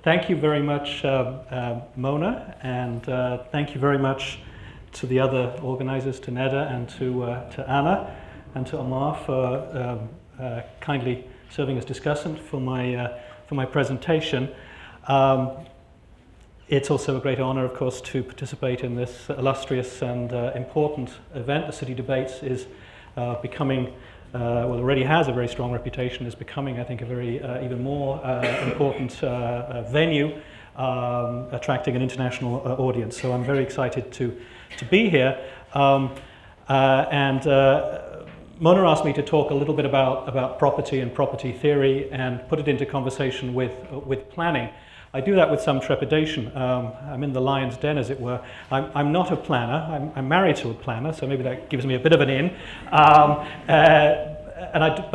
thank you very much, Mona, and thank you very much to the other organizers, to Neda and to Anna and to Amar for kindly serving as discussant for my presentation. It's also a great honor, of course, to participate in this illustrious and important event. The City Debates is becoming, well, already has a very strong reputation, is becoming, I think, a very even more important venue, attracting an international audience. So I'm very excited to be here. Mona asked me to talk a little bit about property and property theory and put it into conversation with planning. I do that with some trepidation. I'm in the lion's den, as it were. I'm not a planner. I'm married to a planner, so maybe that gives me a bit of an in. But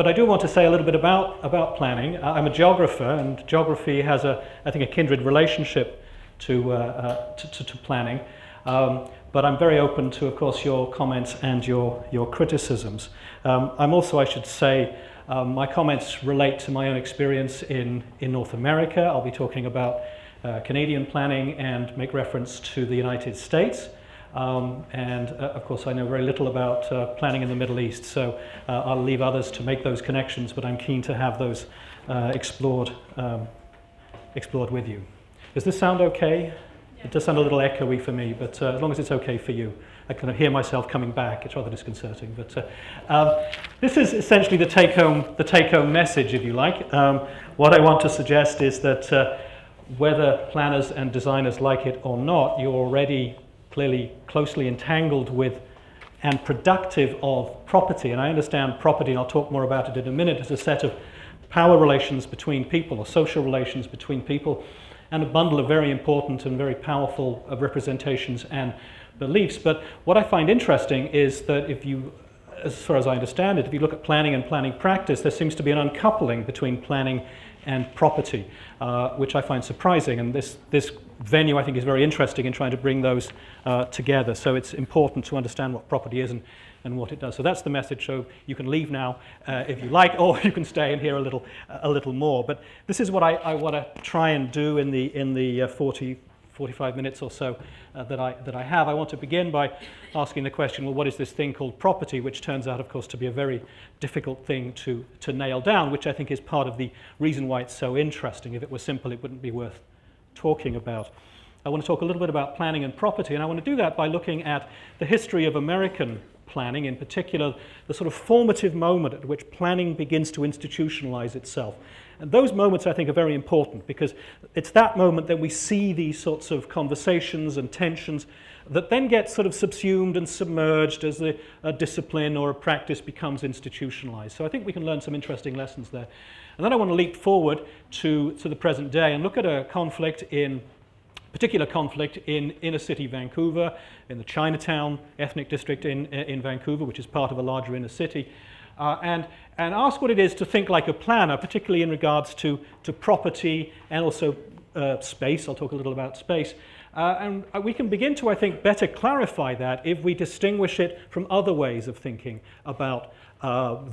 I do want to say a little bit about planning. I'm a geographer, and geography has, I think, a kindred relationship to planning. But I'm very open to, of course, your comments and your criticisms. I'm also, I should say, my comments relate to my own experience in North America. I'll be talking about Canadian planning and make reference to the United States. Of course, I know very little about planning in the Middle East, so I'll leave others to make those connections, but I'm keen to have those explored with you. Does this sound okay? It does sound a little echoey for me, but as long as it's okay for you. I kind of hear myself coming back. It's rather disconcerting. But this is essentially the take-home message, if you like. What I want to suggest is that whether planners and designers like it or not, you're already clearly closely entangled with and productive of property. And I understand property, and I'll talk more about it in a minute, as a set of power relations between people, or social relations between people, and a bundle of very important and very powerful representations and beliefs. But what I find interesting is that if you, as far as I understand it, if you look at planning and planning practice, there seems to be an uncoupling between planning and property, which I find surprising. And this venue, I think, is very interesting in trying to bring those together. So it's important to understand what property is and what it does. So that's the message. So you can leave now if you like, or you can stay and hear a little more. But this is what I want to try and do in the 45 minutes or so that I have. I want to begin by asking the question, well, what is this thing called property, which turns out, of course, to be a very difficult thing to nail down, which I think is part of the reason why it's so interesting. If it were simple, it wouldn't be worth talking about. I want to talk a little bit about planning and property, and I want to do that by looking at the history of American planning, in particular the sort of formative moment at which planning begins to institutionalize itself. And those moments, I think, are very important, because it's that moment that we see these sorts of conversations and tensions that then get sort of subsumed and submerged as a discipline or a practice becomes institutionalized. So I think we can learn some interesting lessons there. And then I want to leap forward to the present day and look at a particular conflict in inner city Vancouver, in the Chinatown ethnic district in Vancouver, which is part of a larger inner city, and ask what it is to think like a planner, particularly in regards to property and also space. I'll talk a little about space. And we can begin to, I think, better clarify that if we distinguish it from other ways of thinking about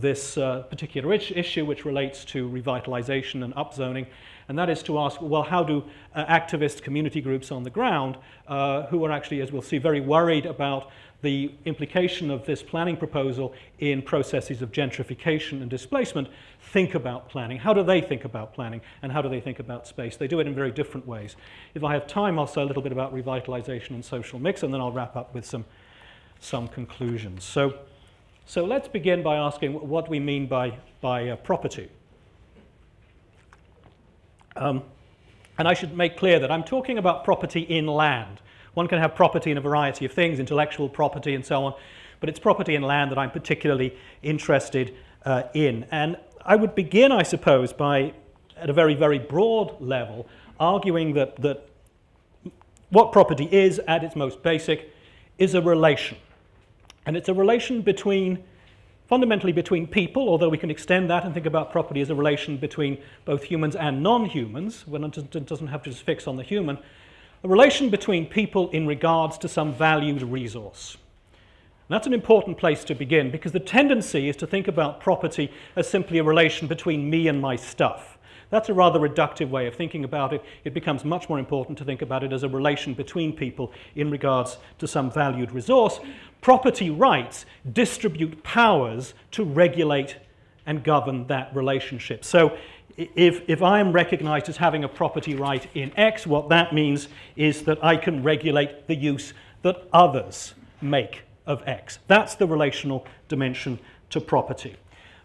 this particular issue, which relates to revitalization and upzoning. And that is to ask, well, how do activist community groups on the ground, who are actually, as we'll see, very worried about the implication of this planning proposal in processes of gentrification and displacement, think about planning? How do they think about planning, and how do they think about space? They do it in very different ways. If I have time, I'll say a little bit about revitalization and social mix, and then I'll wrap up with some conclusions. So let's begin by asking what we mean by property. And I should make clear that I'm talking about property in land. One can have property in a variety of things, intellectual property and so on, but it's property in land that I'm particularly interested in. And I would begin, I suppose, by, at a very, very broad level, arguing that what property is, at its most basic, is a relation. And it's a relation fundamentally between people, although we can extend that and think about property as a relation between both humans and non-humans, when it doesn't have to just fix on the human, a relation between people in regards to some valued resource. And that's an important place to begin, because the tendency is to think about property as simply a relation between me and my stuff. That's a rather reductive way of thinking about it. It becomes much more important to think about it as a relation between people in regards to some valued resource. Property rights distribute powers to regulate and govern that relationship. So if I am recognized as having a property right in X, what that means is that I can regulate the use that others make of X. That's the relational dimension to property.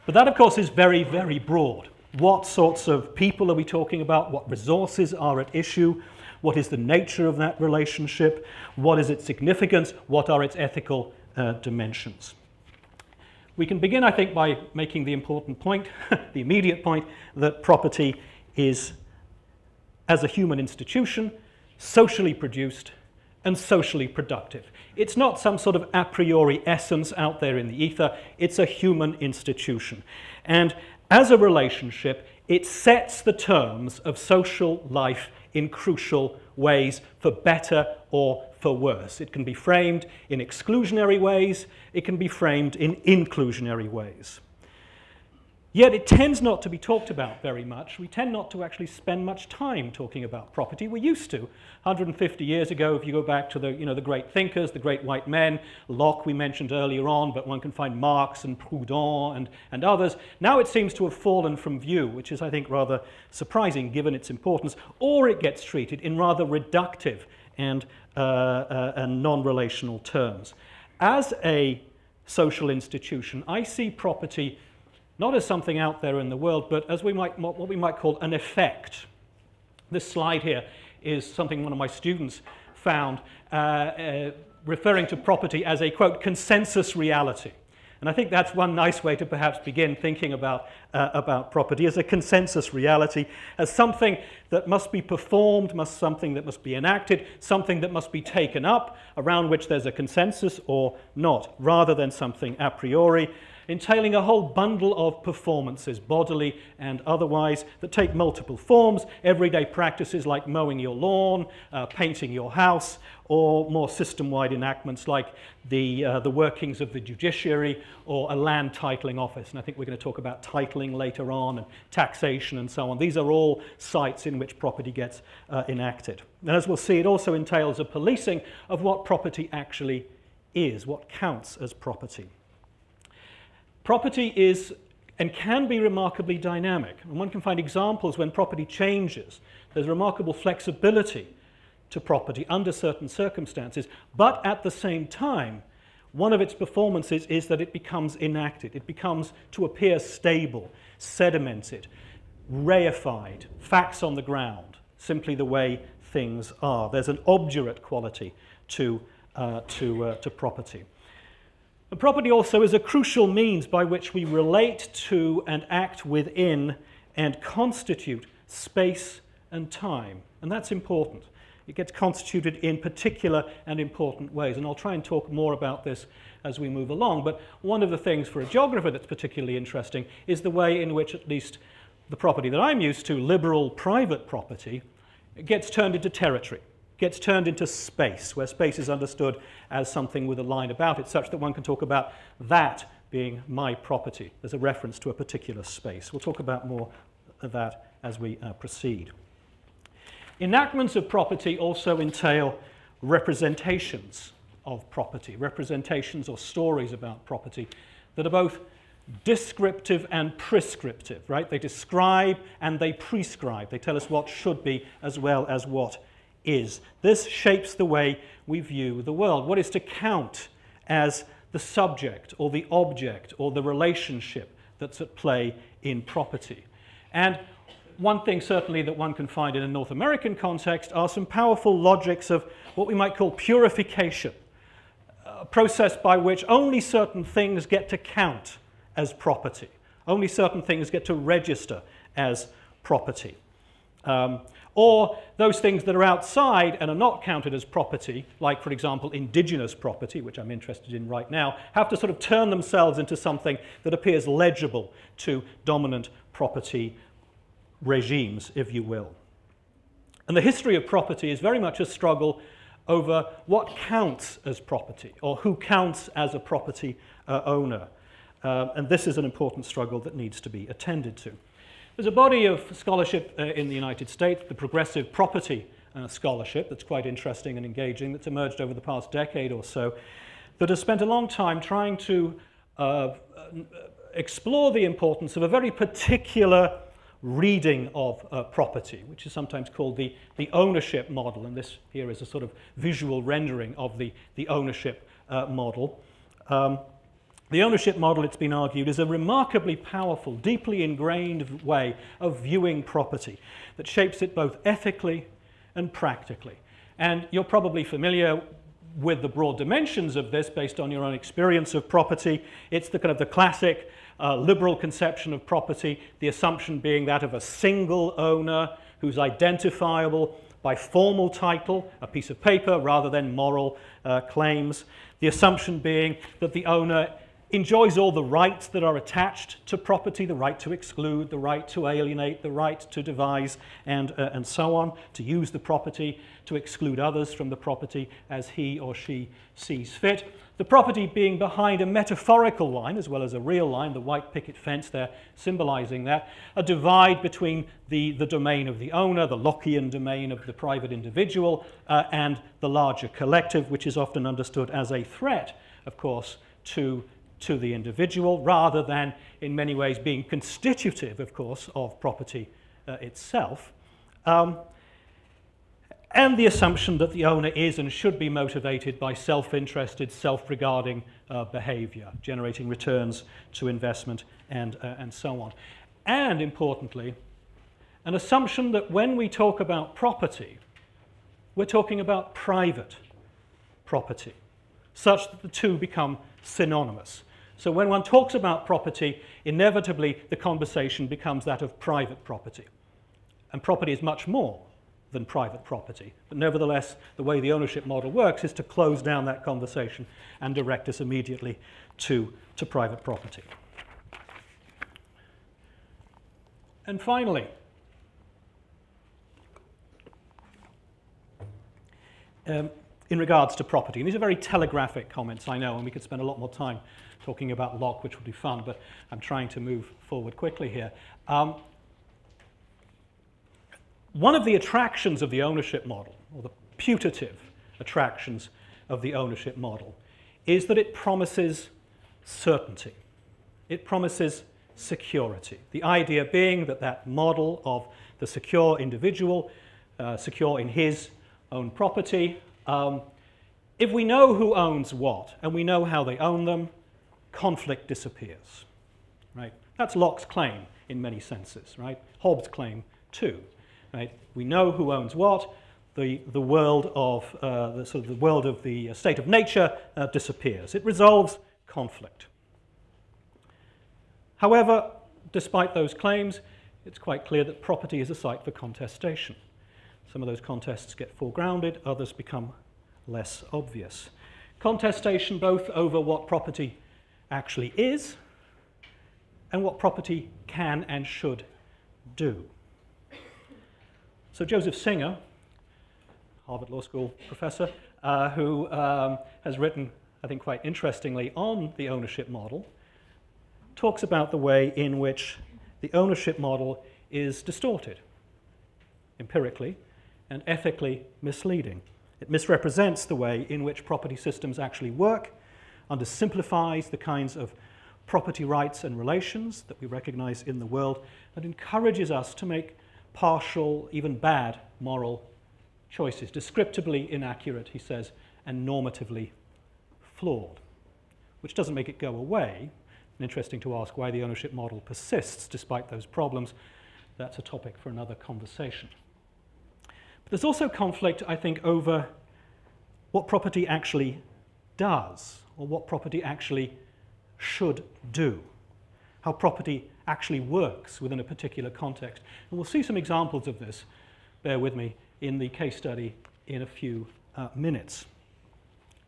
But that, of course, is very, very broad. What sorts of people are we talking about? What resources are at issue? What is the nature of that relationship? What is its significance? What are its ethical dimensions? We can begin, I think, by making the important point, the immediate point, that property is, as a human institution, socially produced and socially productive. It's not some sort of a priori essence out there in the ether. It's a human institution. And as a relationship, it sets the terms of social life in crucial ways, for better or for worse. It can be framed in exclusionary ways. It can be framed in inclusionary ways. Yet it tends not to be talked about very much. We tend not to actually spend much time talking about property. We used to. 150 years ago, if you go back to the great thinkers, the great white men, Locke we mentioned earlier on, but one can find Marx and Proudhon and others. Now it seems to have fallen from view, which is, I think, rather surprising given its importance, or it gets treated in rather reductive and non-relational terms. As a social institution, I see property not as something out there in the world, but as what we might call an effect. This slide here is something one of my students found referring to property as a, quote, consensus reality. And I think that's one nice way to perhaps begin thinking about property, as a consensus reality, as something that must be performed, something that must be enacted, something that must be taken up, around which there's a consensus or not, rather than something a priori, entailing a whole bundle of performances, bodily and otherwise, that take multiple forms, everyday practices like mowing your lawn, painting your house, or more system-wide enactments like the workings of the judiciary or a land titling office. And I think we're going to talk about titling later on, and taxation and so on. These are all sites in which property gets enacted. And as we'll see, it also entails a policing of what property actually is, what counts as property. Property is and can be remarkably dynamic, and one can find examples when property changes. There's remarkable flexibility to property under certain circumstances, but at the same time, one of its performances is that it becomes enacted. It becomes to appear stable, sedimented, reified, facts on the ground, simply the way things are. There's an obdurate quality to property. And property also is a crucial means by which we relate to and act within and constitute space and time. And that's important. It gets constituted in particular and important ways. And I'll try and talk more about this as we move along. But one of the things for a geographer that's particularly interesting is the way in which at least the property that I'm used to, liberal private property, gets turned into territory. Gets turned into space, where space is understood as something with a line about it, such that one can talk about that being my property. There's a reference to a particular space. We'll talk about more of that as we proceed. Enactments of property also entail representations of property, representations or stories about property that are both descriptive and prescriptive, right? They describe and they prescribe. They tell us what should be as well as what is. This shapes the way we view the world. What is to count as the subject or the object or the relationship that's at play in property? And one thing certainly that one can find in a North American context are some powerful logics of what we might call purification, a process by which only certain things get to count as property. Only certain things get to register as property. Or those things that are outside and are not counted as property, like, for example, indigenous property, which I'm interested in right now, have to sort of turn themselves into something that appears legible to dominant property regimes, if you will. And the history of property is very much a struggle over what counts as property, or who counts as a property owner. And this is an important struggle that needs to be attended to. There's a body of scholarship in the United States, the progressive property scholarship, that's quite interesting and engaging, that's emerged over the past decade or so, that has spent a long time trying to explore the importance of a very particular reading of property, which is sometimes called the ownership model, and this here is a sort of visual rendering of the ownership model. The ownership model, it's been argued, is a remarkably powerful, deeply ingrained way of viewing property that shapes it both ethically and practically. And you're probably familiar with the broad dimensions of this based on your own experience of property. It's the kind of the classic liberal conception of property, the assumption being that of a single owner who's identifiable by formal title, a piece of paper, rather than moral claims. The assumption being that the owner enjoys all the rights that are attached to property, the right to exclude, the right to alienate, the right to devise, and so on, to use the property, to exclude others from the property as he or she sees fit. The property being behind a metaphorical line as well as a real line, the white picket fence there symbolizing that, a divide between the domain of the owner, the Lockean domain of the private individual, and the larger collective, which is often understood as a threat, of course, to the individual, rather than in many ways being constitutive, of course, of property itself. And the assumption that the owner is and should be motivated by self-interested, self-regarding behavior, generating returns to investment and so on. And importantly, an assumption that when we talk about property, we're talking about private property, such that the two become synonymous. So when one talks about property, inevitably the conversation becomes that of private property. And property is much more than private property. But nevertheless, the way the ownership model works is to close down that conversation and direct us immediately to private property. And finally, in regards to property, and these are very telegraphic comments, I know, and we could spend a lot more time talking about Locke, which would be fun, but I'm trying to move forward quickly here. One of the attractions of the ownership model, or the putative attractions of the ownership model, is that it promises certainty. It promises security. The idea being that that model of the secure individual, secure in his own property, if we know who owns what and we know how they own them, conflict disappears. Right? That's Locke's claim in many senses. Right? Hobbes' claim too. Right? We know who owns what. The world of the world of the state of nature disappears. It resolves conflict. However, despite those claims, it's quite clear that property is a site for contestation. Some of those contests get foregrounded, others become less obvious. Contestation both over what property actually is and what property can and should do. So Joseph Singer, Harvard Law School professor, who has written, I think quite interestingly, on the ownership model, talks about the way in which the ownership model is distorted, empirically and ethically misleading. It misrepresents the way in which property systems actually work, undersimplifies the kinds of property rights and relations that we recognize in the world, and encourages us to make partial, even bad, moral choices, descriptively inaccurate, he says, and normatively flawed, which doesn't make it go away. And interesting to ask why the ownership model persists despite those problems. That's a topic for another conversation. But there's also conflict, I think, over what property actually does, or what property actually should do, how property actually works within a particular context. And we'll see some examples of this, bear with me, in the case study in a few minutes.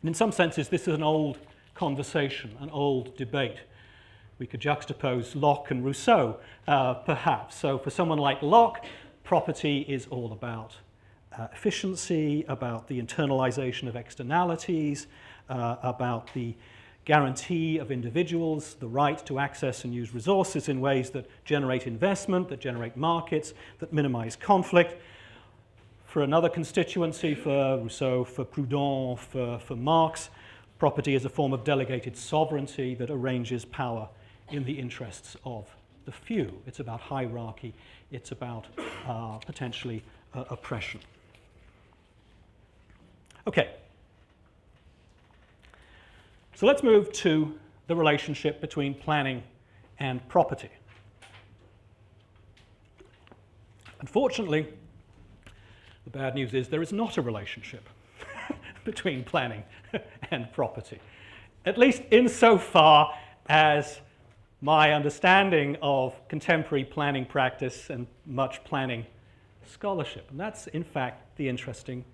And in some senses, this is an old conversation, an old debate. We could juxtapose Locke and Rousseau, perhaps. So for someone like Locke, property is all about efficiency, about the internalization of externalities, about the guarantee of individuals the right to access and use resources in ways that generate investment, that generate markets, that minimize conflict. For another constituency, for Rousseau, for Proudhon, for Marx, property is a form of delegated sovereignty that arranges power in the interests of the few. It's about hierarchy. It's about potentially oppression. Okay. So let's move to the relationship between planning and property. Unfortunately, the bad news is there is not a relationship between planning and property, at least insofar as my understanding of contemporary planning practice and much planning scholarship. And that's, in fact, the interesting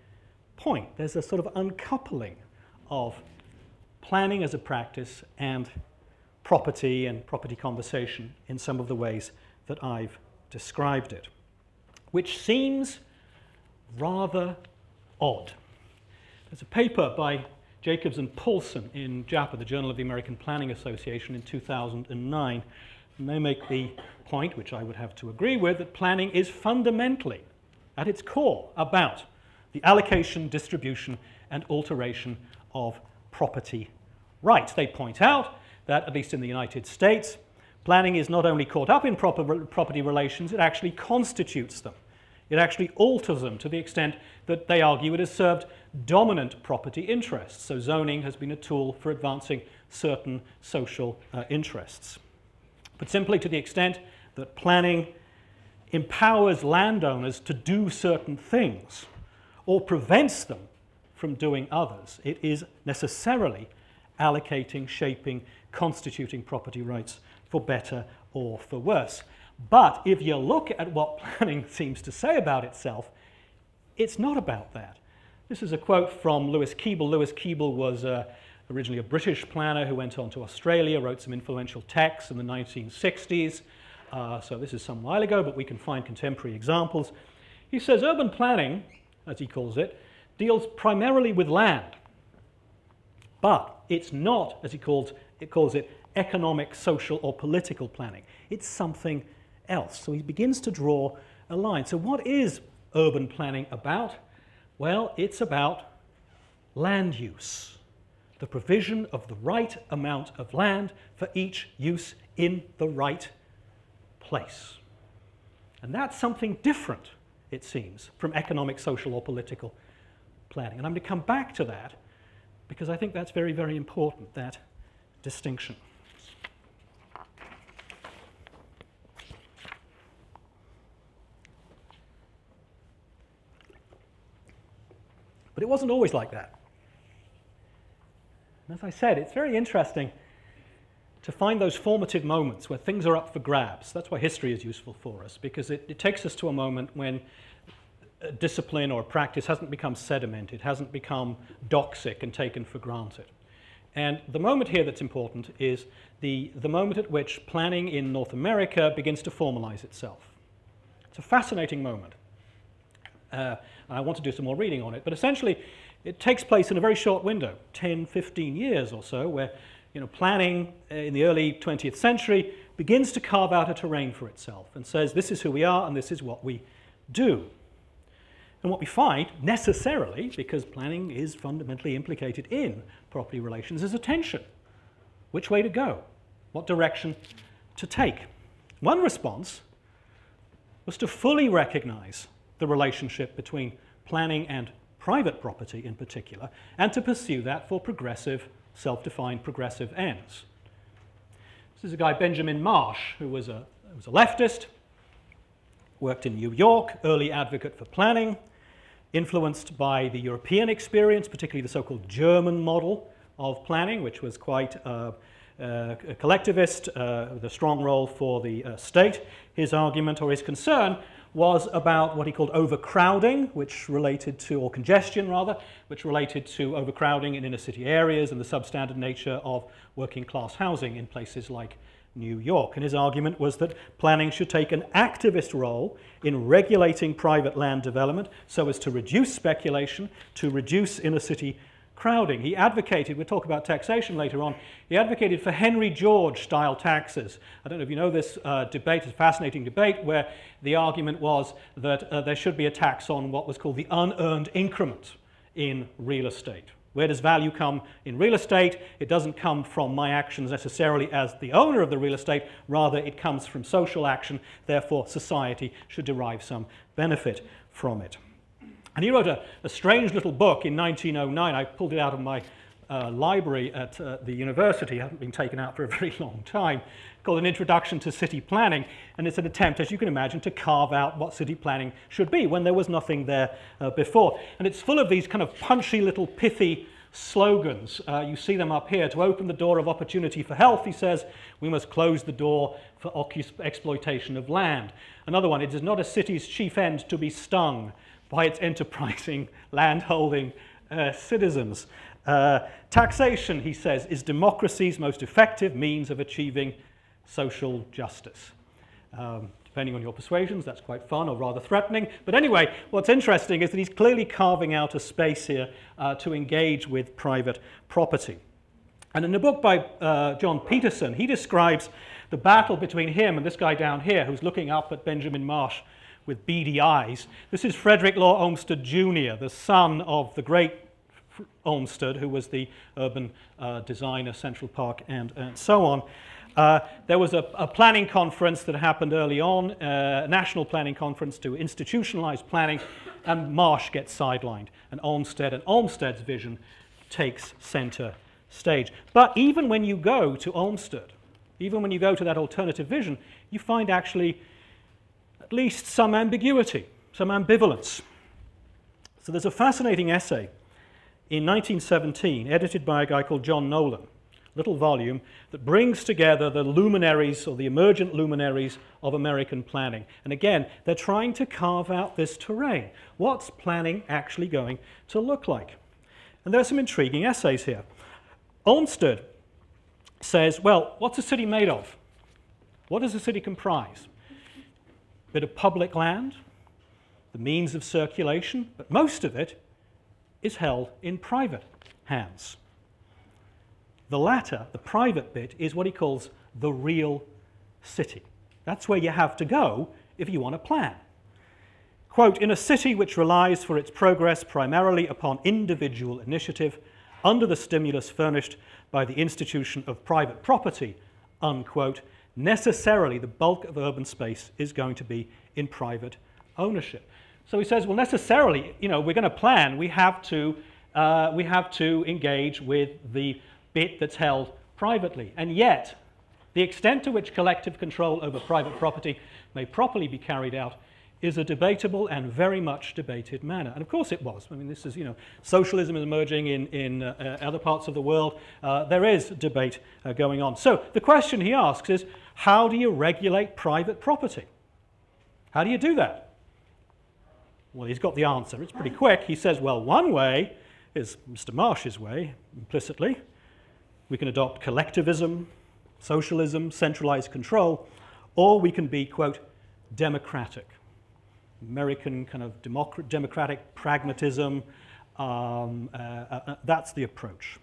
point. There's a sort of uncoupling of planning as a practice and property conversation in some of the ways that I've described it, which seems rather odd. There's a paper by Jacobs and Paulson in JAPA, the Journal of the American Planning Association, in 2009, and they make the point, which I would have to agree with, that planning is fundamentally, at its core, about the allocation, distribution, and alteration of property rights. They point out that, at least in the United States, planning is not only caught up in property relations, it actually constitutes them. It actually alters them to the extent that they argue it has served dominant property interests. So zoning has been a tool for advancing certain social interests. But simply to the extent that planning empowers landowners to do certain things or prevents them from doing others, it is necessarily allocating, shaping, constituting property rights for better or for worse. But if you look at what planning seems to say about itself, it's not about that. This is a quote from Lewis Keeble. Lewis Keeble was originally a British planner who went on to Australia, wrote some influential texts in the 1960s. So this is some while ago, but we can find contemporary examples. He says, urban planning, as he calls it, deals primarily with land. But it's not, as he calls it, economic, social, or political planning. It's something else. So he begins to draw a line. So what is urban planning about? Well, it's about land use, the provision of the right amount of land for each use in the right place. And that's something different, it seems, from economic, social, or political planning. And I'm going to come back to that because I think that's very, very important, that distinction. But it wasn't always like that. And as I said, it's very interesting to find those formative moments where things are up for grabs. That's why history is useful for us, because it takes us to a moment when a discipline or a practice hasn't become sedimented, hasn't become doxic and taken for granted. And the moment here that's important is the moment at which planning in North America begins to formalize itself. It's a fascinating moment. I want to do some more reading on it, but essentially it takes place in a very short window, 10, 15 years or so, where planning in the early 20th century begins to carve out a terrain for itself and says this is who we are and this is what we do. And what we find, necessarily, because planning is fundamentally implicated in property relations, is a tension. Which way to go? What direction to take? One response was to fully recognize the relationship between planning and private property in particular, and to pursue that for progressive, self-defined progressive ends. This is a guy, Benjamin Marsh, who was a leftist, worked in New York, early advocate for planning, influenced by the European experience, particularly the so-called German model of planning, which was quite collectivist, with a strong role for the state. His argument, or his concern, was about what he called overcrowding, which related to, or congestion rather, which related to overcrowding in inner city areas and the substandard nature of working class housing in places like New York. And his argument was that planning should take an activist role in regulating private land development so as to reduce speculation, to reduce inner city crowding. He advocated, we'll talk about taxation later on, he advocated for Henry George style taxes. I don't know if you know this debate, it's a fascinating debate where the argument was that there should be a tax on what was called the unearned increment in real estate. Where does value come in real estate? It doesn't come from my actions necessarily as the owner of the real estate, rather it comes from social action, therefore society should derive some benefit from it. And he wrote a strange little book in 1909. I pulled it out of my library at the university, it hasn't been taken out for a very long time, called An Introduction to City Planning, and it's an attempt, as you can imagine, to carve out what city planning should be when there was nothing there before. And it's full of these kind of punchy little pithy slogans. You see them up here. To open the door of opportunity for health, he says, we must close the door for exploitation of land. Another one, it is not a city's chief end to be stung by its enterprising land-holding citizens. Taxation, he says, is democracy's most effective means of achieving social justice. Depending on your persuasions, that's quite fun or rather threatening. But anyway, what's interesting is that he's clearly carving out a space here to engage with private property. And in the book by John Peterson, he describes the battle between him and this guy down here who's looking up at Benjamin Marsh with beady eyes. This is Frederick Law Olmsted Jr., the son of the great Olmsted, who was the urban designer, Central Park, and so on. There was a planning conference that happened early on, a national planning conference to institutionalize planning, and Marsh gets sidelined, and Olmsted's vision takes center stage. But even when you go to Olmsted, even when you go to that alternative vision, you find actually at least some ambiguity, some ambivalence. So there's a fascinating essay in 1917, edited by a guy called John Nolan, little volume that brings together the luminaries or the emergent luminaries of American planning. And again, they're trying to carve out this terrain. What's planning actually going to look like? And there are some intriguing essays here. Olmsted says, well, what's a city made of? What does a city comprise? A bit of public land, the means of circulation, but most of it is held in private hands. The latter, the private bit, is what he calls the real city. That's where you have to go if you want to plan. Quote, in a city which relies for its progress primarily upon individual initiative, under the stimulus furnished by the institution of private property, unquote, necessarily the bulk of urban space is going to be in private ownership. So he says, well, necessarily, you know, we're going to plan, we have to engage with the bit that's held privately. And yet, the extent to which collective control over private property may properly be carried out is a debatable and very much debated matter. And of course it was. I mean, this is, you know, socialism is emerging in other parts of the world. There is debate going on. So the question he asks is, how do you regulate private property? How do you do that? Well, he's got the answer. It's pretty quick. He says, well, one way is Mr. Marsh's way, implicitly. We can adopt collectivism, socialism, centralized control, or we can be, quote, democratic. American kind of democratic pragmatism, that's the approach.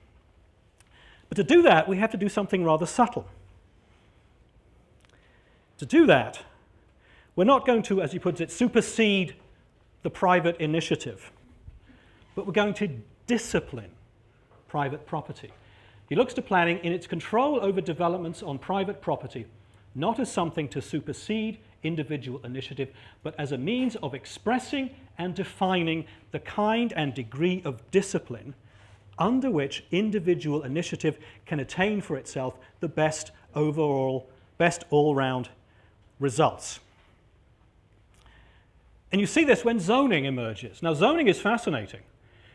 But to do that, we have to do something rather subtle. To do that, we're not going to, as he puts it, supersede the private initiative, but we're going to discipline private property. He looks to planning in its control over developments on private property, not as something to supersede individual initiative, but as a means of expressing and defining the kind and degree of discipline under which individual initiative can attain for itself the best all-round results. And you see this when zoning emerges. Now, zoning is fascinating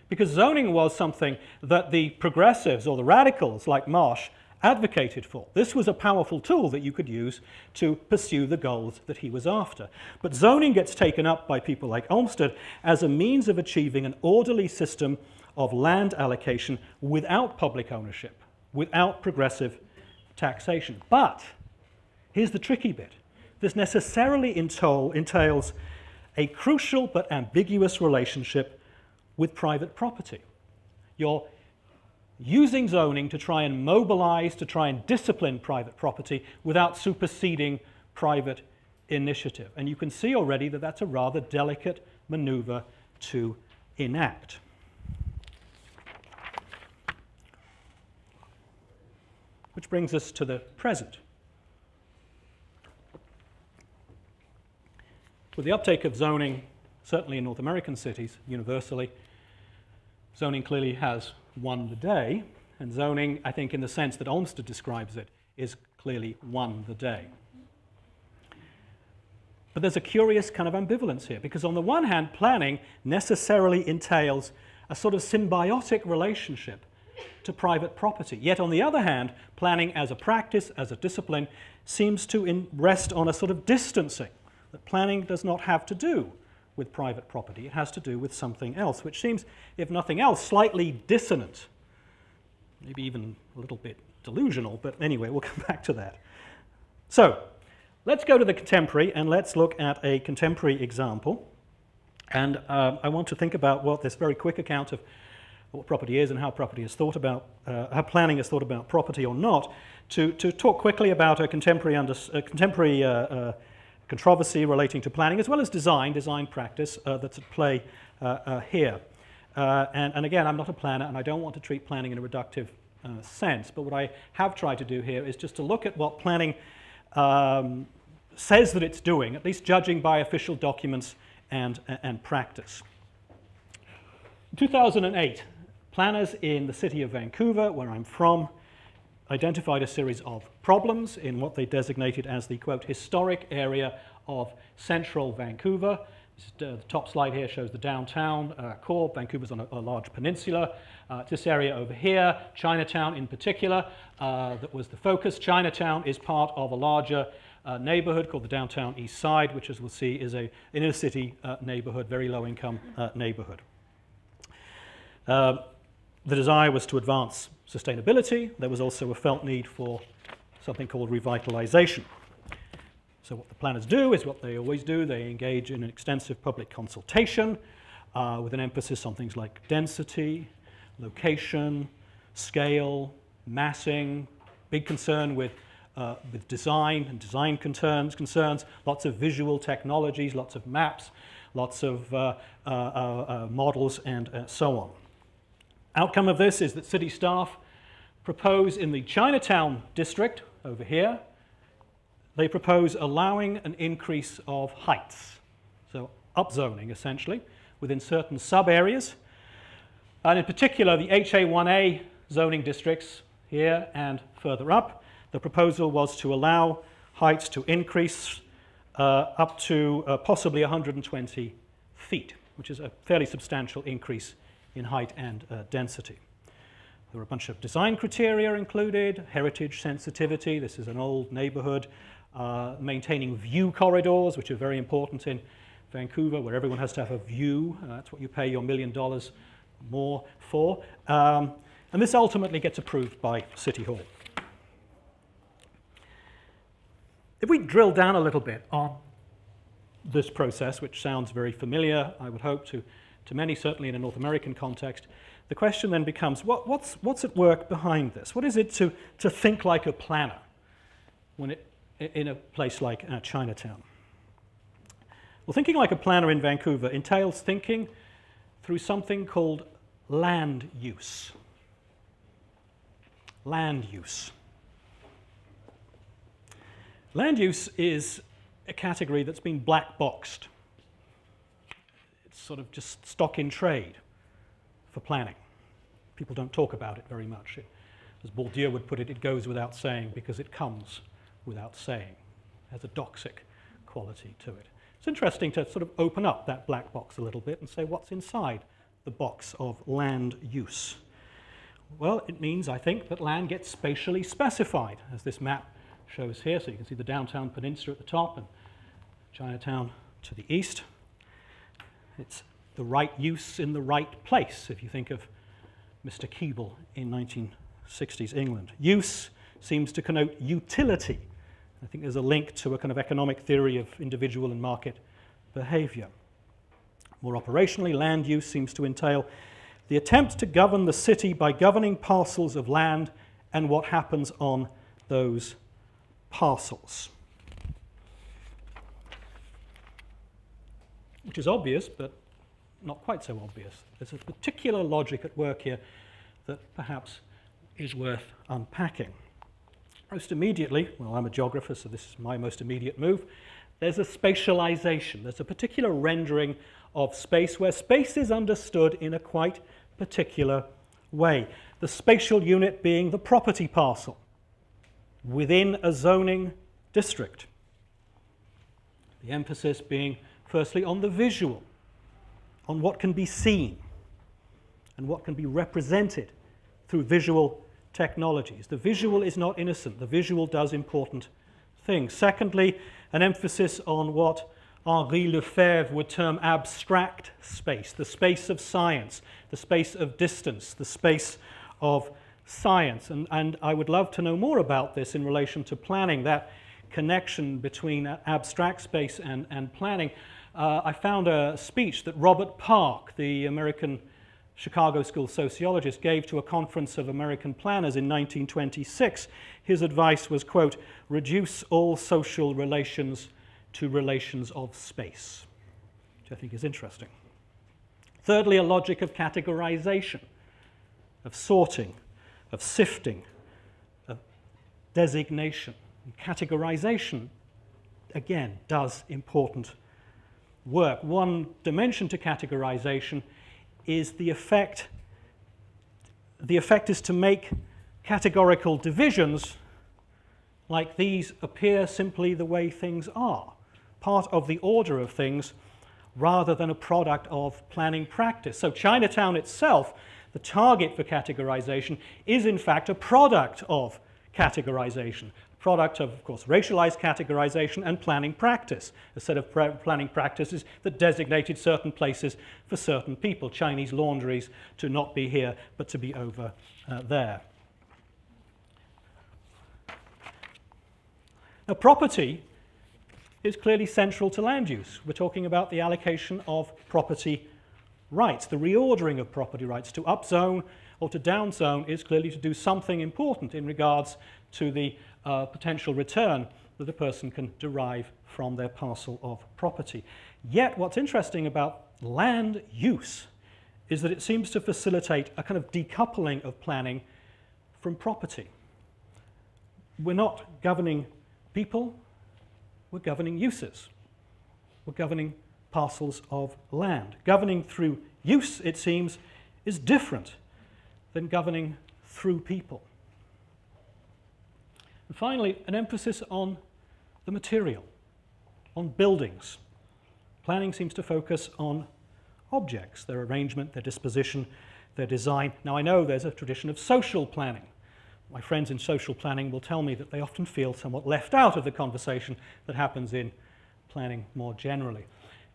because zoning was something that the progressives or the radicals like Marsh advocated for. This was a powerful tool that you could use to pursue the goals that he was after. But zoning gets taken up by people like Olmsted as a means of achieving an orderly system of land allocation without public ownership, without progressive taxation. But here's the tricky bit. This necessarily entails a crucial but ambiguous relationship with private property. You're using zoning to try and mobilize, to try and discipline private property without superseding private initiative. And you can see already that that's a rather delicate maneuver to enact. Which brings us to the present. With the uptake of zoning, certainly in North American cities, universally, zoning clearly has won the day, and zoning, I think in the sense that Olmsted describes it, is clearly won the day. But there's a curious kind of ambivalence here, because on the one hand, planning necessarily entails a sort of symbiotic relationship to private property. Yet on the other hand, planning as a practice, as a discipline, seems to rest on a sort of distancing, that planning does not have to do with private property. It has to do with something else, which seems, if nothing else, slightly dissonant, maybe even a little bit delusional, but anyway, we'll come back to that. So, let's go to the contemporary and let's look at a contemporary example. And I want to think about what this very quick account of what property is and how property is thought about, how planning is thought about property or not, to talk quickly about a contemporary controversy relating to planning, as well as design practice that's at play here. And again, I'm not a planner, and I don't want to treat planning in a reductive sense, but what I have tried to do here is just to look at what planning says that it's doing, at least judging by official documents and practice. In 2008, planners in the city of Vancouver, where I'm from, identified a series of problems in what they designated as the, quote, historic area of central Vancouver. The top slide here shows the downtown core. Vancouver's on a large peninsula. This area over here, Chinatown in particular, that was the focus. Chinatown is part of a larger neighborhood called the Downtown East Side, which, as we'll see, is an inner city neighborhood, very low income neighborhood. The desire was to advance sustainability. There was also a felt need for something called revitalization. So what the planners do is what they always do. They engage in an extensive public consultation with an emphasis on things like density, location, scale, massing, big concern with design and design concerns, lots of visual technologies, lots of maps, lots of models, and so on. Outcome of this is that city staff propose in the Chinatown district over here, they propose allowing an increase of heights, so upzoning essentially, within certain sub-areas, and in particular the HA1A zoning districts here and further up. The proposal was to allow heights to increase up to possibly 120 feet, which is a fairly substantial increase in height and density. There were a bunch of design criteria included, heritage sensitivity, this is an old neighborhood, maintaining view corridors, which are very important in Vancouver, where everyone has to have a view. That's what you pay your $1 million more for. And this ultimately gets approved by City Hall. If we drill down a little bit on this process, which sounds very familiar, I would hope, to many, certainly in a North American context, the question then becomes, what's at work behind this? What is it to think like a planner when in a place like Chinatown? Well, thinking like a planner in Vancouver entails thinking through something called land use. Land use. Land use is a category that's been black boxed. It's sort of just stock in trade for planning. People don't talk about it very much. As Bourdieu would put it, it goes without saying because it comes without saying. It has a doxic quality to it. It's interesting to sort of open up that black box a little bit and say what's inside the box of land use. Well, it means, I think, that land gets spatially specified, as this map shows here. So you can see the downtown peninsula at the top and Chinatown to the east. It's the right use in the right place, if you think of Mr. Keble in 1960s England. Use seems to connote utility. I think there's a link to a kind of economic theory of individual and market behavior. More operationally, land use seems to entail the attempt to govern the city by governing parcels of land and what happens on those parcels. Which is obvious, but not quite so obvious. There's a particular logic at work here that perhaps is worth unpacking. Most immediately, well, I'm a geographer, so this is my most immediate move, there's a spatialization. There's a particular rendering of space where space is understood in a quite particular way. The spatial unit being the property parcel within a zoning district. The emphasis being firstly on the visual, on what can be seen and what can be represented through visual technologies. The visual is not innocent. The visual does important things. Secondly, an emphasis on what Henri Lefebvre would term abstract space, the space of science, the space of distance, the space of science. And I would love to know more about this in relation to planning, that connection between abstract space and planning. I found a speech that Robert Park, the American Chicago School sociologist, gave to a conference of American planners in 1926. His advice was, quote, "Reduce all social relations to relations of space," which I think is interesting. Thirdly, a logic of categorization, of sorting, of sifting, of designation. And categorization, again, does important work. One dimension to categorization is the effect. The effect is to make categorical divisions like these appear simply the way things are, part of the order of things rather than a product of planning practice. So Chinatown itself, the target for categorization, is in fact a product of categorization, product of course, racialized categorization and planning practice, a set of planning practices that designated certain places for certain people, Chinese laundries to not be here but to be over there. Now, property is clearly central to land use. We're talking about the allocation of property rights, the reordering of property rights. To upzone or to downzone is clearly to do something important in regards to the potential return that a person can derive from their parcel of property. Yet what's interesting about land use is that it seems to facilitate a kind of decoupling of planning from property. We're not governing people, we're governing uses. We're governing parcels of land. Governing through use, it seems, is different than governing through people. And finally, an emphasis on the material, on buildings. Planning seems to focus on objects, their arrangement, their disposition, their design. Now, I know there's a tradition of social planning. My friends in social planning will tell me that they often feel somewhat left out of the conversation that happens in planning more generally.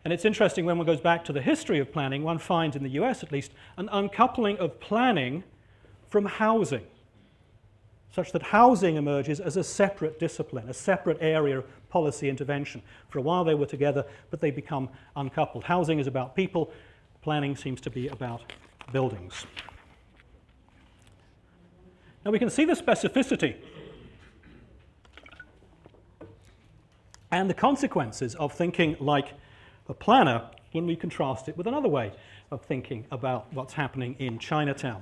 And it's interesting, when one goes back to the history of planning, one finds, in the US at least, an uncoupling of planning from housing, such that housing emerges as a separate discipline, a separate area of policy intervention. For a while they were together, but they become uncoupled. Housing is about people, planning seems to be about buildings. Now we can see the specificity and the consequences of thinking like a planner when we contrast it with another way of thinking about what's happening in Chinatown.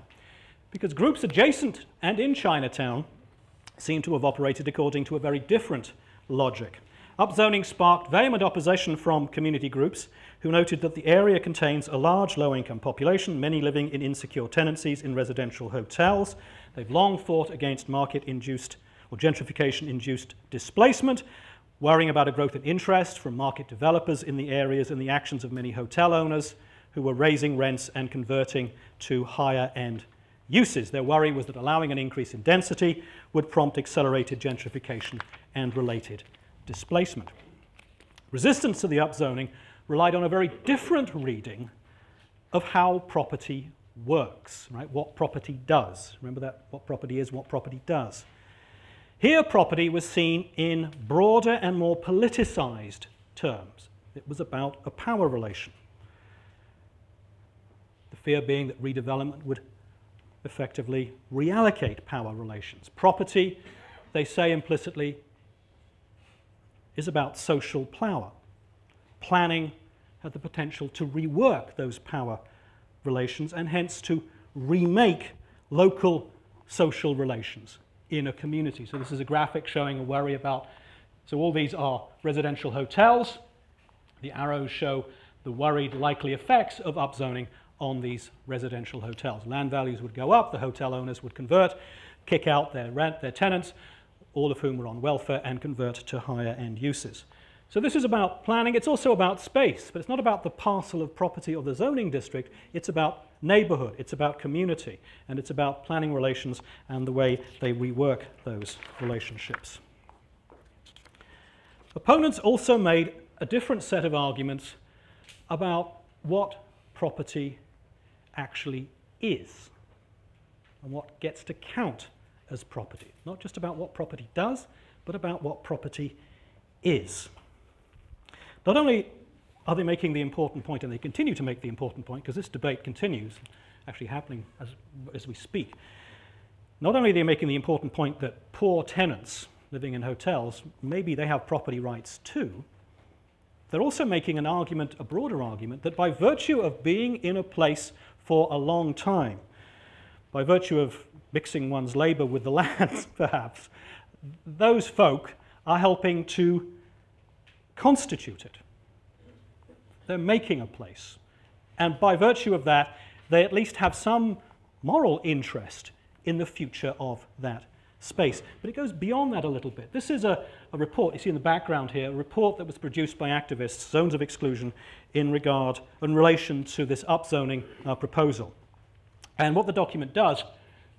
Because groups adjacent and in Chinatown seem to have operated according to a very different logic. Upzoning sparked vehement opposition from community groups who noted that the area contains a large low-income population, many living in insecure tenancies in residential hotels. They've long fought against market-induced or gentrification-induced displacement, worrying about a growth in interest from market developers in the areas and the actions of many hotel owners who were raising rents and converting to higher-end uses. Their worry was that allowing an increase in density would prompt accelerated gentrification and related displacement. Resistance to the upzoning relied on a very different reading of how property works, right? What property does. Remember that, what property is, what property does. Here, property was seen in broader and more politicized terms. It was about a power relation. The fear being that redevelopment would effectively reallocate power relations. Property, they say implicitly, is about social power. Planning had the potential to rework those power relations and hence to remake local social relations in a community. So this is a graphic showing a worry about, so all these are residential hotels. The arrows show the worried likely effects of upzoning on these residential hotels. Land values would go up, the hotel owners would convert, kick out their tenants, all of whom were on welfare, and convert to higher end uses. So this is about planning. It's also about space, but it's not about the parcel of property or the zoning district. It's about neighborhood, it's about community, and it's about planning relations and the way they rework those relationships. Opponents also made a different set of arguments about what property actually is and what gets to count as property. Not just about what property does, but about what property is. Not only are they making the important point, and they continue to make the important point, because this debate continues, actually happening as we speak. Not only are they making the important point that poor tenants living in hotels, maybe they have property rights too, they're also making an argument, a broader argument, that by virtue of being in a place for a long time, by virtue of mixing one's labor with the land, perhaps, those folk are helping to constitute it. They're making a place. And by virtue of that, they at least have some moral interest in the future of that space. But it goes beyond that a little bit. This is a report, you see in the background here, a report that was produced by activists, Zones of Exclusion, in relation to this upzoning proposal. And what the document does,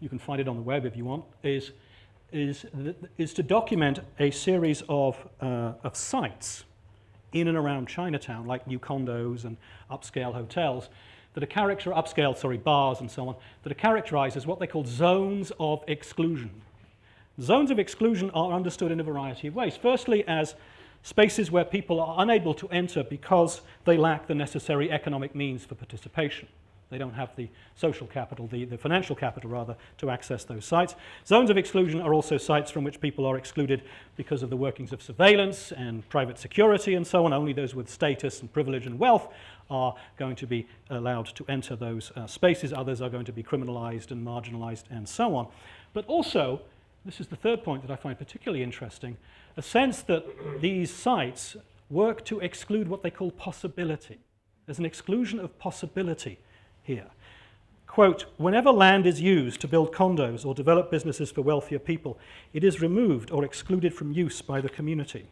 you can find it on the web if you want, is to document a series of sites in and around Chinatown, like new condos and upscale hotels, that are bars and so on, that are characterized as what they call zones of exclusion. Zones of exclusion are understood in a variety of ways. Firstly, as spaces where people are unable to enter because they lack the necessary economic means for participation. They don't have the social capital, the financial capital rather, to access those sites. Zones of exclusion are also sites from which people are excluded because of the workings of surveillance and private security and so on. Only those with status and privilege and wealth are going to be allowed to enter those spaces. Others are going to be criminalized and marginalized and so on. But also, this is the third point that I find particularly interesting, a sense that these sites work to exclude what they call possibility. There's an exclusion of possibility here. Quote, whenever land is used to build condos or develop businesses for wealthier people, it is removed or excluded from use by the community.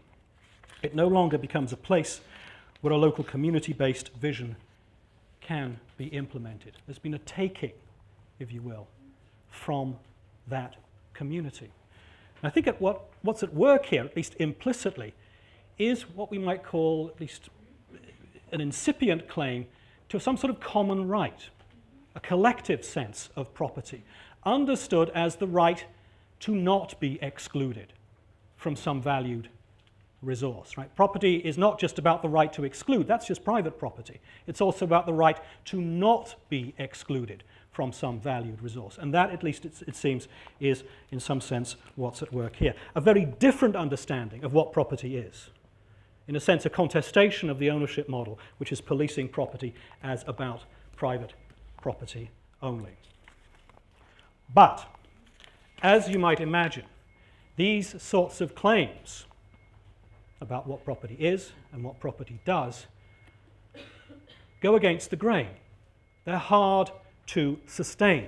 It no longer becomes a place where a local community-based vision can be implemented. There's been a taking, if you will, from that community. And I think what's at work here, at least implicitly, is what we might call at least an incipient claim to some sort of common right, a collective sense of property, understood as the right to not be excluded from some valued resource. Right? Property is not just about the right to exclude, that's just private property. It's also about the right to not be excluded from some valued resource. And that, at least it seems, is in some sense what's at work here. A very different understanding of what property is. In a sense, a contestation of the ownership model, which is policing property as about private property only. But, as you might imagine, these sorts of claims about what property is and what property does go against the grain. They're hard to sustain.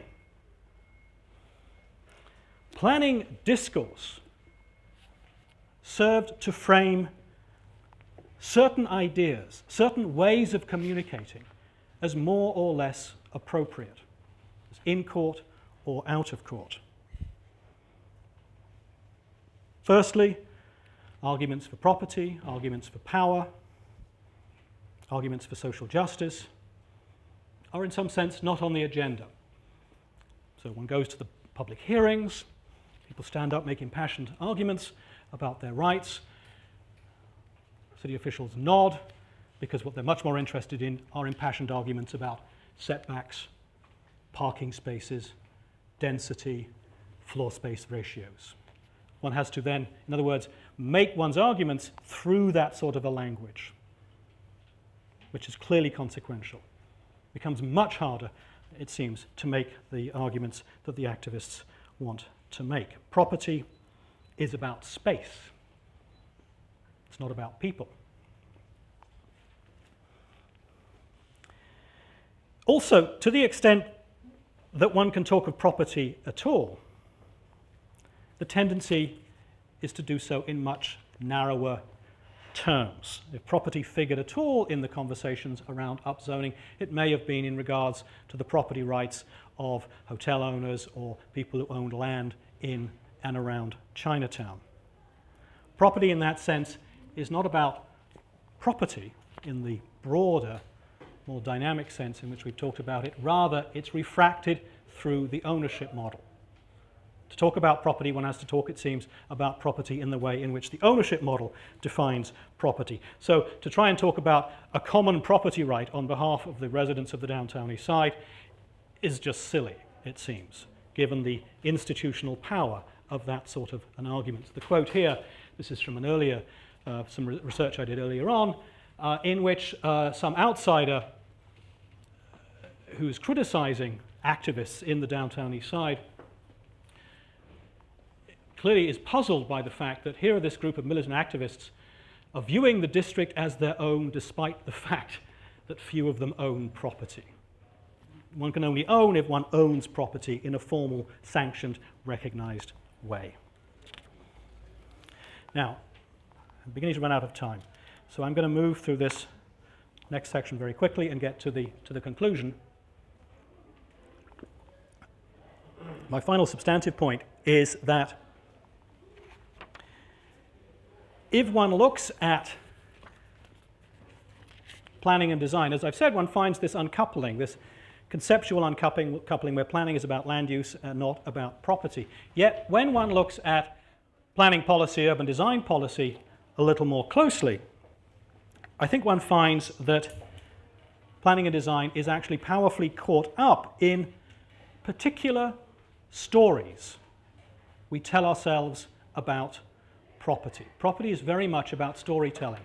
Planning discourse served to frame certain ideas, certain ways of communicating as more or less appropriate, as in court or out of court. Firstly, arguments for property, arguments for power, arguments for social justice are in some sense not on the agenda. So one goes to the public hearings, people stand up making impassioned arguments about their rights. City officials nod because what they're much more interested in are impassioned arguments about setbacks parking spaces, density, floor space ratios. One has to then, in other words, make one's arguments through that sort of a language, which is clearly consequential. It becomes much harder, it seems, to make the arguments that the activists want to make. Property is about space. It's not about people. Also, to the extent that one can talk of property at all, the tendency is to do so in much narrower terms. If property figured at all in the conversations around upzoning, it may have been in regards to the property rights of hotel owners or people who owned land in and around Chinatown. Property in that sense is not about property in the broader, more dynamic sense in which we've talked about it. Rather, it's refracted through the ownership model. To talk about property, one has to talk, it seems, about property in the way in which the ownership model defines property. So to try and talk about a common property right on behalf of the residents of the downtown east side is just silly, it seems, given the institutional power of that sort of an argument. The quote here, this is from an earlier, some research I did earlier on, in which some outsider who's criticizing activists in the downtown east side clearly is puzzled by the fact that here are this group of militant activists are viewing the district as their own despite the fact that few of them own property. One can only own if one owns property in a formal, sanctioned, recognized way. Now, I'm beginning to run out of time, so I'm going to move through this next section very quickly and get to the conclusion. My final substantive point is that if one looks at planning and design, as I've said, one finds this uncoupling, this conceptual uncoupling where planning is about land use and not about property. Yet when one looks at planning policy, urban design policy a little more closely, I think one finds that planning and design is actually powerfully caught up in particular stories we tell ourselves about property. Property is very much about storytelling.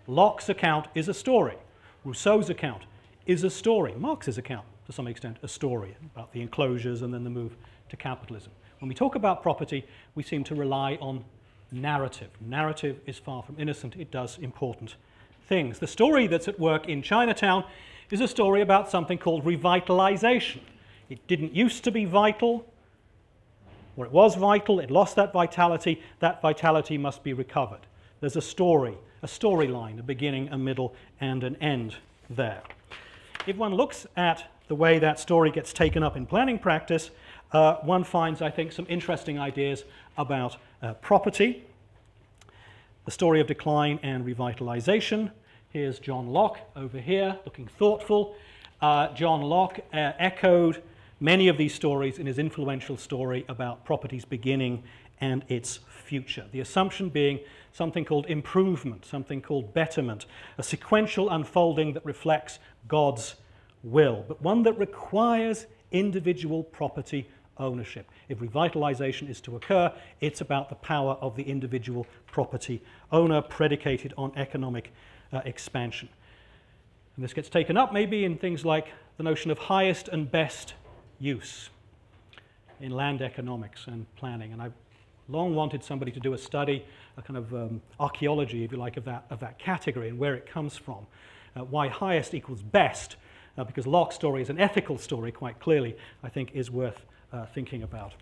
Locke's account is a story. Rousseau's account is a story. Marx's account, to some extent, a story about the enclosures and then the move to capitalism. When we talk about property, we seem to rely on narrative. Narrative is far from innocent. It does important things. The story that's at work in Chinatown is a story about something called revitalization. It didn't used to be vital, or it was vital, it lost that vitality must be recovered. There's a story, a storyline, a beginning, a middle, and an end there. If one looks at the way that story gets taken up in planning practice, one finds, I think, some interesting ideas about property. The story of decline and revitalization. Here's John Locke over here, looking thoughtful. John Locke echoed many of these stories in his influential story about property's beginning and its future. The assumption being something called improvement, something called betterment, a sequential unfolding that reflects God's will, but one that requires individual property ownership. If revitalization is to occur, it's about the power of the individual property owner predicated on economic expansion. And this gets taken up maybe in things like the notion of highest and best use in land economics and planning. And I've long wanted somebody to do a study, a kind of archaeology, if you like, of that category and where it comes from. Why highest equals best, because Locke's story is an ethical story, quite clearly, I think is worth thinking about.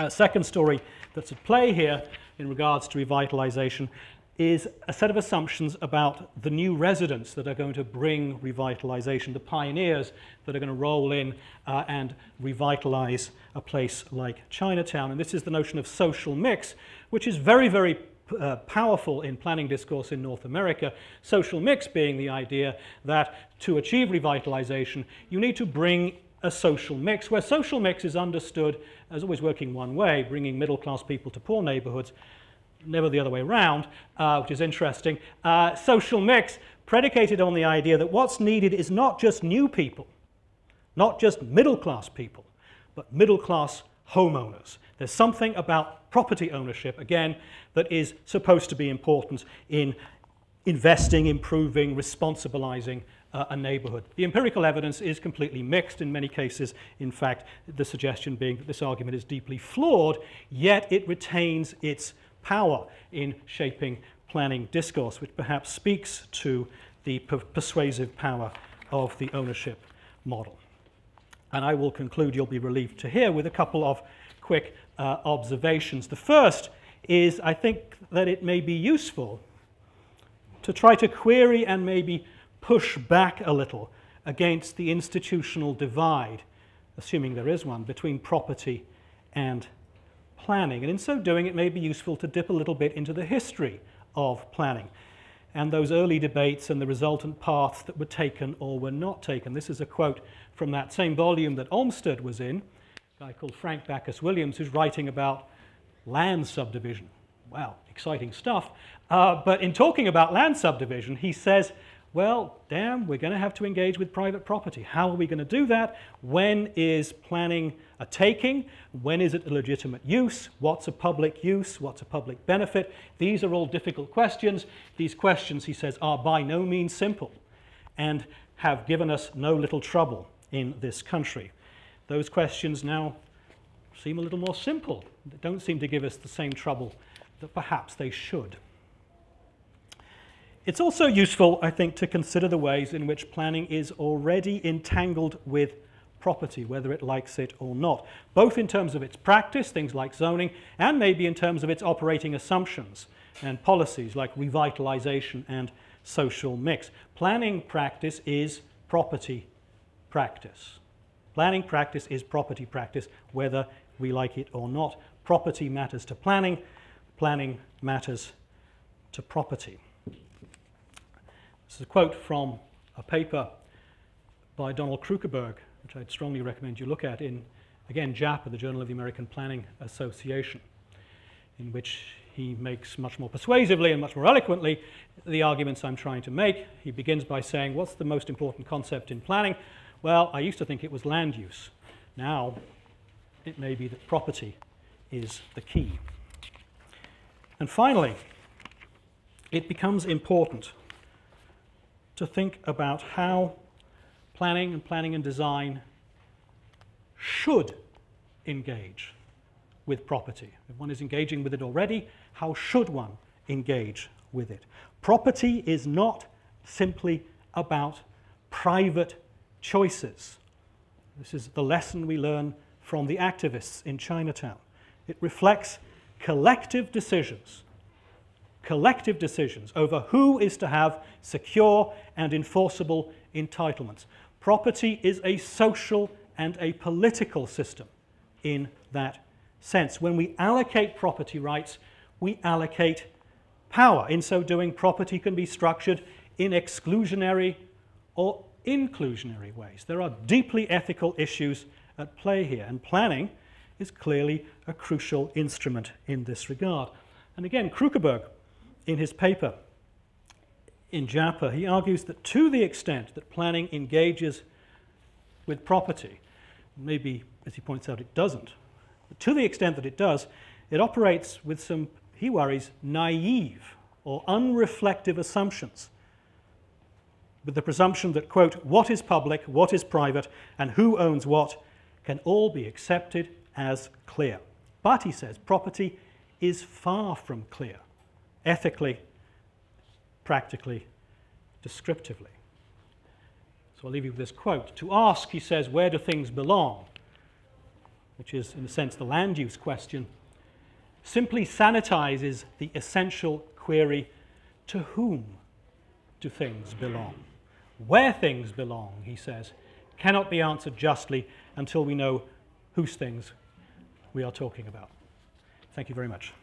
Second story that's at play here in regards to revitalization is a set of assumptions about the new residents that are going to bring revitalization, the pioneers that are going to roll in and revitalize a place like Chinatown. And this is the notion of social mix, which is very, very powerful in planning discourse in North America. Social mix being the idea that to achieve revitalization, you need to bring a social mix, where social mix is understood as always working one way, bringing middle-class people to poor neighborhoods, never the other way around, which is interesting. Social mix predicated on the idea that what's needed is not just new people, not just middle-class people, but middle-class homeowners. There's something about property ownership, again, that is supposed to be important in investing, improving, responsibilizing a neighborhood. The empirical evidence is completely mixed in many cases. In fact, the suggestion being that this argument is deeply flawed, yet it retains its power in shaping planning discourse, which perhaps speaks to the persuasive power of the ownership model. And I will conclude, you'll be relieved to hear, with a couple of quick observations. The first is, I think that it may be useful to try to query and maybe push back a little against the institutional divide, assuming there is one, between property and planning. And in so doing, it may be useful to dip a little bit into the history of planning and those early debates and the resultant paths that were taken or were not taken. This is a quote from that same volume that Olmsted was in, a guy called Frank Backus Williams, who's writing about land subdivision. Wow, exciting stuff. But in talking about land subdivision, he says, well, damn, we're going to have to engage with private property. How are we going to do that? When is planning a taking? When is it a legitimate use? What's a public use? What's a public benefit? These are all difficult questions. These questions, he says, are by no means simple and have given us no little trouble in this country. Those questions now seem a little more simple. They don't seem to give us the same trouble that perhaps they should. It's also useful, I think, to consider the ways in which planning is already entangled with property, whether it likes it or not, both in terms of its practice, things like zoning, and maybe in terms of its operating assumptions and policies like revitalization and social mix. Planning practice is property practice. Planning practice is property practice, whether we like it or not. Property matters to planning, planning matters to property. This is a quote from a paper by Donald Krukerberg, which I'd strongly recommend you look at in, again, JAPA, the Journal of the American Planning Association, in which he makes much more persuasively and much more eloquently the arguments I'm trying to make. He begins by saying, what's the most important concept in planning? Well, I used to think it was land use. Now, it may be that property is the key. And finally, it becomes important to think about how planning and design should engage with property. If one is engaging with it already, how should one engage with it? Property is not simply about private choices. This is the lesson we learn from the activists in Chinatown. It reflects collective decisions over who is to have secure and enforceable entitlements. Property is a social and a political system in that sense. When we allocate property rights, we allocate power. In so doing, property can be structured in exclusionary or inclusionary ways. There are deeply ethical issues at play here, and planning is clearly a crucial instrument in this regard. And again, Krukerberg, in his paper in JAPA, he argues that to the extent that planning engages with property, maybe, as he points out, it doesn't, but to the extent that it does, it operates with some, he worries, naive or unreflective assumptions, with the presumption that, quote, what is public, what is private, and who owns what can all be accepted as clear. But, he says, property is far from clear, ethically, practically, descriptively. So I'll leave you with this quote. To ask, he says, where do things belong, which is, in a sense, the land use question, simply sanitizes the essential query, to whom do things belong? Where things belong, he says, cannot be answered justly until we know whose things we are talking about. Thank you very much.